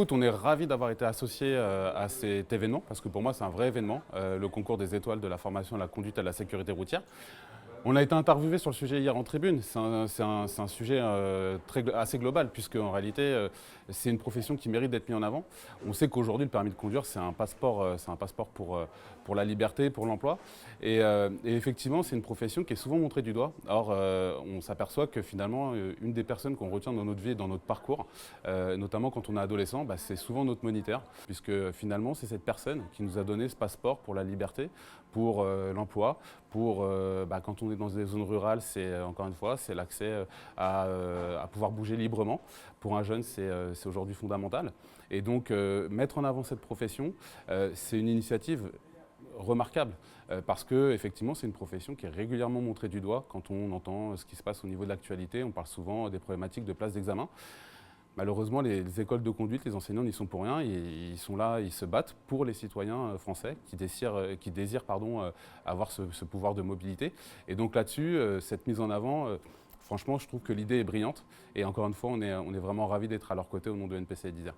écoute, on est ravis d'avoir été associés à cet événement, parce que pour moi, c'est un vrai événement, le concours des étoiles de la formation à la conduite et à la sécurité routière. On a été interviewé sur le sujet hier en tribune. C'est un sujet assez global, puisque en réalité, c'est une profession qui mérite d'être mise en avant. On sait qu'aujourd'hui, le permis de conduire, c'est un passeport pour la liberté, pour l'emploi. Et effectivement, c'est une profession qui est souvent montrée du doigt. Or, on s'aperçoit que finalement, une des personnes qu'on retient dans notre vie et dans notre parcours, notamment quand on est adolescent, c'est souvent notre moniteur, puisque finalement, c'est cette personne qui nous a donné ce passeport pour la liberté, pour l'emploi, pour quand on est dans des zones rurales, c'est encore une fois, c'est l'accès à pouvoir bouger librement. Pour un jeune, c'est aujourd'hui fondamental. Et donc, mettre en avant cette profession, c'est une initiative remarquable parce que effectivement c'est une profession qui est régulièrement montrée du doigt quand on entend ce qui se passe au niveau de l'actualité. On parle souvent des problématiques de place d'examen. Malheureusement, les écoles de conduite, les enseignants n'y sont pour rien. Ils sont là, ils se battent pour les citoyens français qui désirent avoir ce pouvoir de mobilité. Et donc là-dessus, cette mise en avant, franchement, je trouve que l'idée est brillante. Et encore une fois, on est vraiment ravis d'être à leur côté au nom de NPC et d'Isère.